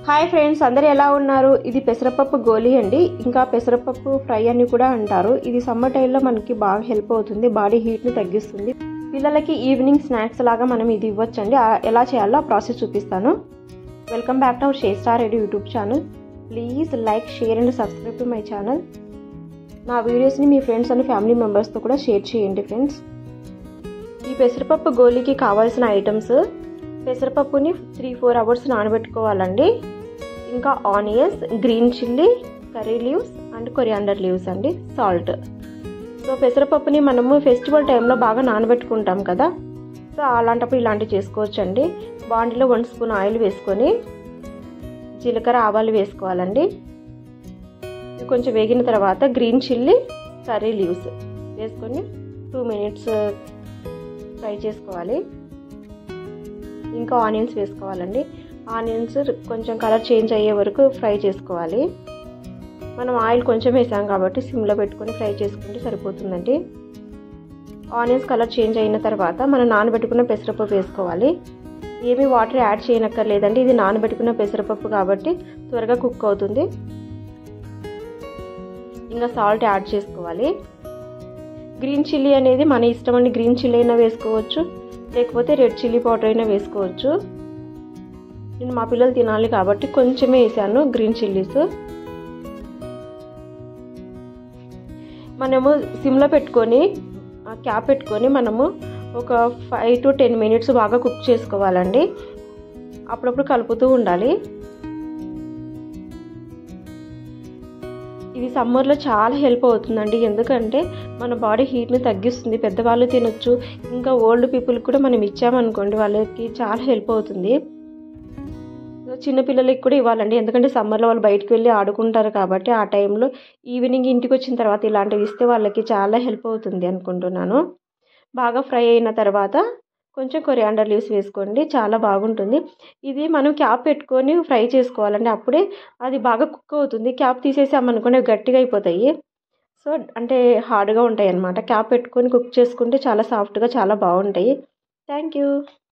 Hi friends, అందరూ ఎలా ఉన్నారు? ఇది పెసరపప్పు గోలీ అండి, ఇంకా పెసరపప్పు ఫ్రై అని కూడా అంటారు. ఇది సమ్మర్ టైంలో మనకి బాగా హెల్ప్ అవుతుంది, బాడీ హీట్ని తగ్గిస్తుంది. పిల్లలకి ఈవినింగ్ స్నాక్స్ లాగా మనం ఇది ఇవ్వచ్చండి. ఎలా చేయాలో ఆ ప్రాసెస్ చూపిస్తాను. Welcome back to our share star ready YouTube channel. Please like, share and subscribe to my channel. నా వీడియోస్ని మీ ఫ్రెండ్స్ అండ్ ఫ్యామిలీ మెంబర్స్తో కూడా షేర్ చేయండి ఫ్రెండ్స్. ఈ పెసరపప్పు గోలీకి కావాల్సిన ఐటమ్స్: పెసరపప్పుని 3-4 అవర్స్ నానబెట్టుకోవాలండి. ఇంకా onions, green chilli, curry leaves and coriander leaves అండి, సాల్ట్. సో పెసరపప్పుని మనము ఫెస్టివల్ టైంలో బాగా నానబెట్టుకుంటాం కదా, సో అలాంటప్పుడు ఇలాంటివి చేసుకోవచ్చండి. బాండిలో 1 స్పూన్ ఆయిల్ వేసుకొని జీలకర్ర, ఆవాలు వేసుకోవాలండి. ఇది కొంచెం వేగిన తర్వాత గ్రీన్ చిల్లీ, కర్రీ లీవ్స్ వేసుకొని 2 మినిట్స్ ఫ్రై చేసుకోవాలి. ఇంకా ఆనియన్స్ వేసుకోవాలండి. ఆనియన్స్ కొంచెం కలర్ చేంజ్ అయ్యే వరకు ఫ్రై చేసుకోవాలి. మనం ఆయిల్ కొంచెం వేసాం కాబట్టి సిమ్లో పెట్టుకొని ఫ్రై చేసుకుంటే సరిపోతుందండి. ఆనియన్స్ కలర్ చేంజ్ అయిన తర్వాత మనం నానబెట్టుకున్న పెసరపప్పు వేసుకోవాలి. ఏమీ వాటర్ యాడ్ చేయనక్కర్లేదండి, ఇది నానబెట్టుకున్న పెసరపప్పు కాబట్టి త్వరగా కుక్ అవుతుంది. ఇంకా సాల్ట్ యాడ్ చేసుకోవాలి. గ్రీన్ చిల్లీ అనేది మన ఇష్టం అండి, గ్రీన్ చిల్లీ అయినా వేసుకోవచ్చు, లేకపోతే రెడ్ చిల్లీ పౌడర్ అయినా వేసుకోవచ్చు. నేను మా పిల్లలు తినాలి కాబట్టి కొంచెమే వేసాను గ్రీన్ చిల్లీస్. మనము సిమ్లో పెట్టుకొని క్యాప్ పెట్టుకొని మనము ఒక 5 to 10 మినిట్స్ బాగా కుక్ చేసుకోవాలండి. అప్పుడప్పుడు కలుపుతూ ఉండాలి. ఇది సమ్మర్లో చాలా హెల్ప్ అవుతుందండి, ఎందుకంటే మన బాడీ హీట్ని తగ్గిస్తుంది. పెద్దవాళ్ళు తినొచ్చు, ఇంకా ఓల్డ్ పీపుల్ కూడా మనం ఇచ్చామనుకోండి వాళ్ళకి చాలా హెల్ప్ అవుతుంది. చిన్నపిల్లలకి కూడా ఇవ్వాలండి, ఎందుకంటే సమ్మర్లో వాళ్ళు బయటకు వెళ్ళి ఆడుకుంటారు కాబట్టి ఆ టైంలో ఈవినింగ్ ఇంటికి వచ్చిన తర్వాత ఇలాంటివి ఇస్తే వాళ్ళకి చాలా హెల్ప్ అవుతుంది అనుకుంటున్నాను. బాగా ఫ్రై అయిన తర్వాత కొంచెం కొరియాండర్ లీవ్స్ వేసుకోండి, చాలా బాగుంటుంది. ఇది మనం క్యాప్ పెట్టుకొని ఫ్రై చేసుకోవాలండి, అప్పుడే అది బాగా కుక్ అవుతుంది. క్యాప్ తీసేసామనుకోండి గట్టిగా అయిపోతాయి, సో అంటే హార్డ్గా ఉంటాయి అన్నమాట. క్యాప్ పెట్టుకొని కుక్ చేసుకుంటే చాలా సాఫ్ట్గా చాలా బాగుంటాయి. Thank you.